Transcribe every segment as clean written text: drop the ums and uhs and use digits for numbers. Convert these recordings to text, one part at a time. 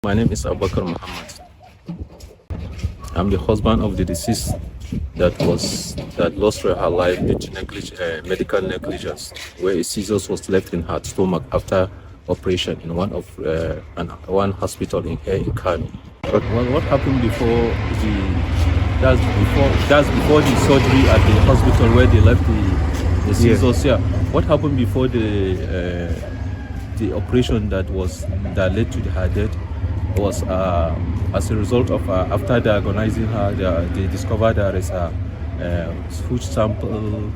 My name is Abubakar Muhammad. I'm the husband of the deceased that lost her life due to medical negligence, where a scissors was left in her stomach after operation in one hospital here in Kano. But what happened before that's before the surgery at the hospital where they left the scissors. Yeah. What happened before the operation that led to her death was as a result of after diagnosing her, they discovered there is a huge sample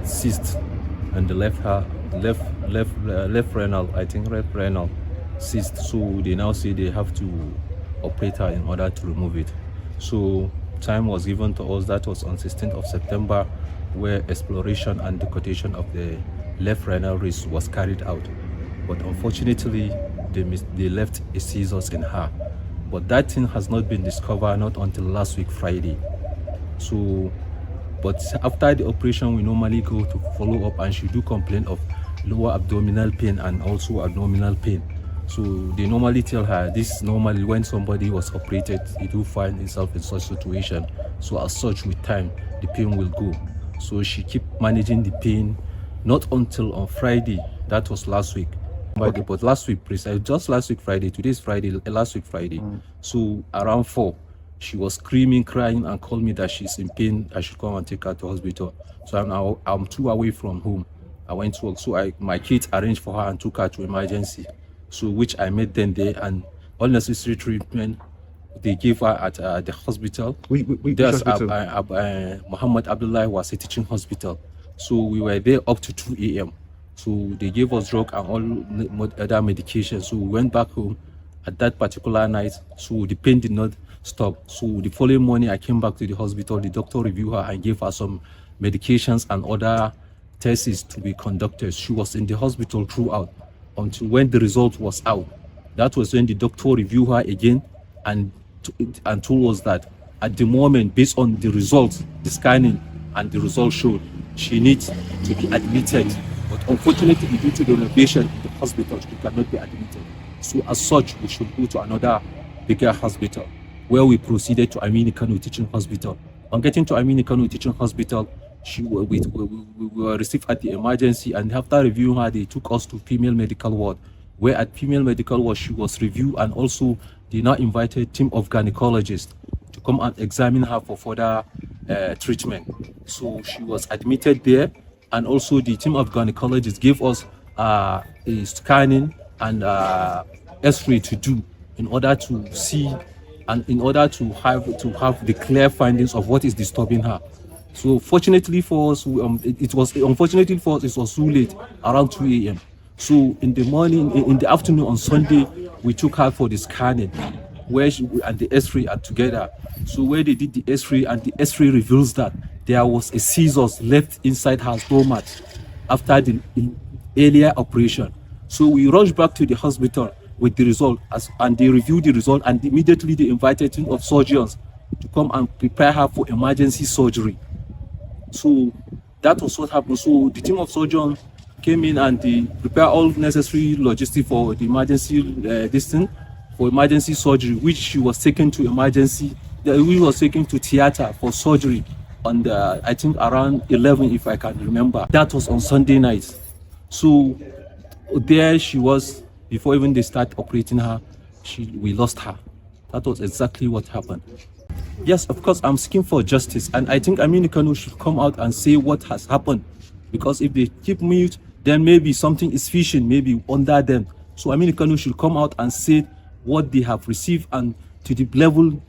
cyst in the left renal, I think left renal cyst. So they now say they have to operate her in order to remove it. So time was given to us. That was on 16th of September, where exploration and decortation of the left renal wrist was carried out. But unfortunately, they left a scissors in her. But that thing has not been discovered not until last week Friday. So, but after the operation, we normally go to follow up, and she do complain of lower abdominal pain and also abdominal pain. So they normally tell her this normally when somebody was operated, he do find himself in such situation. So as such, with time, the pain will go. So she keep managing the pain, not until on Friday. That was last week. Okay. But last week, just last week Friday, today's Friday, last week Friday. So around 4, she was screaming, crying, and called me that she's in pain. I should come and take her to hospital. So I'm 2 away from home. I went to work. So my kids arranged for her and took her to emergency. So which I met them there, and all necessary treatment they gave her at the hospital. There's Muhammad Abdullah was a teaching hospital. So we were there up to 2 a.m. So they gave us drug and all other medication. So we went back home at that particular night. So the pain did not stop. So the following morning, I came back to the hospital. The doctor reviewed her and gave her some medications and other tests to be conducted. She was in the hospital throughout until when the result was out. That was when the doctor reviewed her again and told us that at the moment, based on the results, the scanning and the results showed, she needs to be admitted. But unfortunately, due to the renovation in the hospital, she cannot be admitted. So as such, we should go to another bigger hospital, where we proceeded to Aminu Kano Teaching Hospital. On getting to Aminu Kano Teaching Hospital, we were received at the emergency, and after reviewing her, they took us to female medical ward, where at female medical ward, she was reviewed, and also they now invited a team of gynecologists to come and examine her for further treatment. So she was admitted there, and also the team of gynecologists gave us a scanning and X-ray to do in order to see and in order to have the clear findings of what is disturbing her. So fortunately for us, it was too late, around 2 a.m. So in the morning, in the afternoon on Sunday, we took her for the scanning, and the X-ray are together. So where they did the X-ray, and the X-ray reveals that there was a scissors left inside her stomach after the earlier operation. So we rushed back to the hospital with the result, and they reviewed the result, and immediately they invited a team of surgeons to come and prepare her for emergency surgery. So that was what happened. So the team of surgeons came in and they prepared all necessary logistics for the emergency for emergency surgery, which she was taken to theater for surgery on I think around 11, if I can remember. That was on Sunday night. So there she was. Before even they start operating her, we lost her. That was exactly what happened. Yes, of course, I'm seeking for justice, and I think Aminu Kano should come out and say what has happened, because if they keep mute, then maybe something is fishing, maybe under them. So Aminu Kano should come out and say what they have received and to the level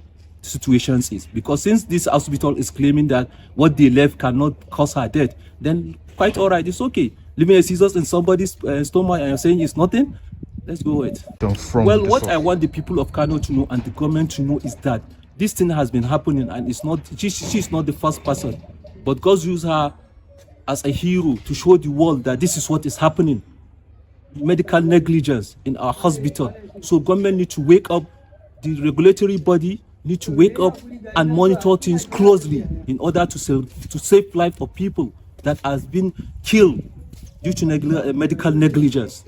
situations is. Because since this hospital is claiming that what they left cannot cause her death, then quite all right, it's okay. Leaving a scissors in somebody's stomach and you're saying it's nothing, let's go with it. Well, what I want the people of Kano to know and the government to know is that this thing has been happening, and it's not she's not the first person, but God used her as a hero to show the world that this is what is happening. Medical negligence in our hospital. So government need to wake up, the regulatory body need to wake up and monitor things closely in order to save life of people that has been killed due to medical negligence.